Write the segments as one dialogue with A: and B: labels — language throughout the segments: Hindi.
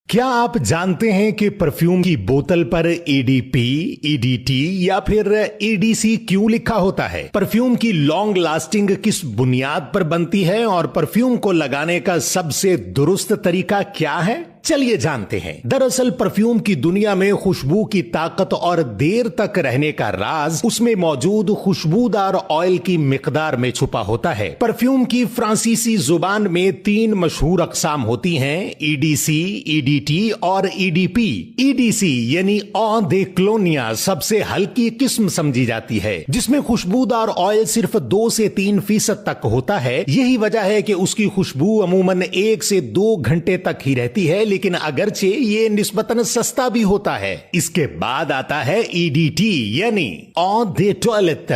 A: क्या आप जानते हैं कि परफ्यूम की बोतल पर ईडीपी, ईडीटी या फिर ईडीसी क्यों लिखा होता है? परफ्यूम की लॉन्ग लास्टिंग किस बुनियाद पर बनती है और परफ्यूम को लगाने का सबसे दुरुस्त तरीका क्या है? चलिए जानते हैं। दरअसल परफ्यूम की दुनिया में खुशबू की ताकत और देर तक रहने का राज उसमें मौजूद खुशबूदार ऑयल की मिकदार में छुपा होता है। परफ्यूम की फ्रांसीसी जुबान में 3 मशहूर अकसाम होती हैं, ईडीसी, ईडीटी और ईडीपी। ईडीसी यानी ऑ दे क्लोनिया सबसे हल्की किस्म समझी जाती है, जिसमें खुशबूदार ऑयल सिर्फ 2 से 3% तक होता है। यही वजह है कि उसकी खुशबू अमूमन 1 से 2 घंटे तक ही रहती है, लेकिन अगरचे ये निस्बतन सस्ता भी होता है। इसके बाद आता है ईडीटी यानी ऑ दे टॉयलेट,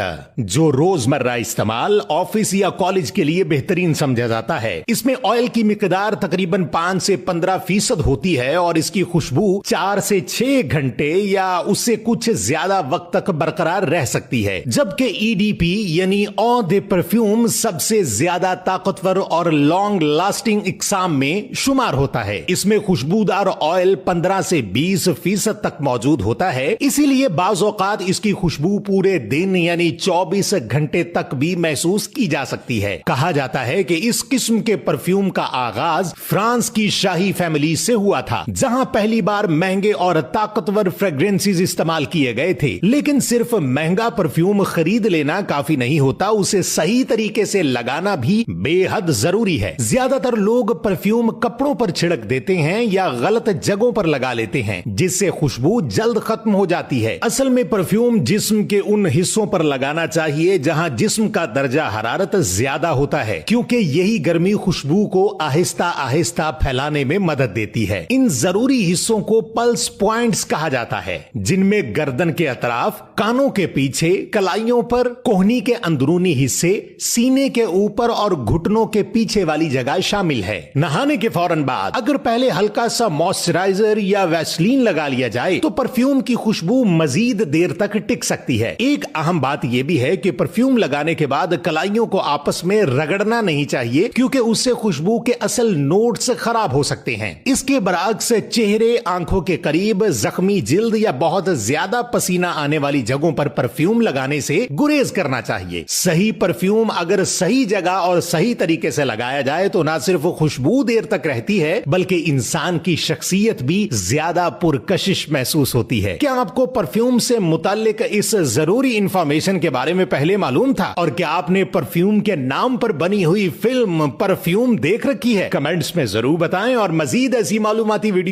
A: जो रोजमर्रा इस्तेमाल, ऑफिस या कॉलेज के लिए बेहतरीन समझा जाता है। इसमें ऑयल की मिकदार तकरीबन 5 से 15% होती है और इसकी खुशबू 4 से 6 घंटे या उससे कुछ ज्यादा वक्त तक बरकरार रह सकती है। जबकि ईडीपी यानी ऑ दे परफ्यूम सबसे ज्यादा ताकतवर और लॉन्ग लास्टिंग इकसाम में शुमार होता है। इसमें खुशबूदार ऑयल 15 से 20% तक मौजूद होता है, इसीलिए बाज़ औक़ात इसकी खुशबू पूरे दिन यानी 24 घंटे तक भी महसूस की जा सकती है। कहा जाता है कि इस किस्म के परफ्यूम का आगाज फ्रांस की शाही फैमिली से हुआ था, जहां पहली बार महंगे और ताकतवर फ्रेग्रेंसेस इस्तेमाल किए गए थे। लेकिन सिर्फ महंगा परफ्यूम खरीद लेना काफी नहीं होता, उसे सही तरीके से लगाना भी बेहद जरूरी है। ज्यादातर लोग परफ्यूम कपड़ों पर छिड़क देते हैं या गलत जगहों पर लगा लेते हैं, जिससे खुशबू जल्द खत्म हो जाती है। असल में परफ्यूम जिस्म के उन हिस्सों पर लगाना चाहिए जहां जिस्म का दर्जा हरारत ज्यादा होता है, क्योंकि यही गर्मी खुशबू को आहिस्ता आहिस्ता फैलाने में मदद देती है। इन जरूरी हिस्सों को पल्स पॉइंट्स कहा जाता है, जिनमें गर्दन के अतराफ, कानों के पीछे, कलाइयों पर, कोहनी के अंदरूनी हिस्से, सीने के ऊपर और घुटनों के पीछे वाली जगह शामिल है। नहाने के फौरन बाद अगर पहले हल्का सा मॉइस्चराइजर या वैसलीन लगा लिया जाए तो परफ्यूम की खुशबू मजीद देर तक टिक सकती है। एक अहम बात यह भी है कि परफ्यूम लगाने के बाद कलाइयों को आपस में रगड़ना नहीं चाहिए, क्योंकि उससे खुशबू के असल नोट्स खराब हो सकते हैं। इसके बरअक्स चेहरे, आंखों के करीब, जख्मी जिल्द या बहुत ज्यादा पसीना आने वाली जगहों पर परफ्यूम लगाने से गुरेज करना चाहिए। सही परफ्यूम अगर सही जगह और सही तरीके से लगाया जाए तो ना सिर्फ खुशबू देर तक रहती है, बल्कि इंसान की शख्सियत भी ज्यादा पुरकशिश महसूस होती है। क्या आपको परफ्यूम से मुताल्लिक इस जरूरी इंफॉर्मेशन के बारे में पहले मालूम था? और क्या आपने परफ्यूम के नाम पर बनी हुई फिल्म परफ्यूम देख रखी है? कमेंट्स में जरूर बताएं और मजीद ऐसी मालूमाती वीडियो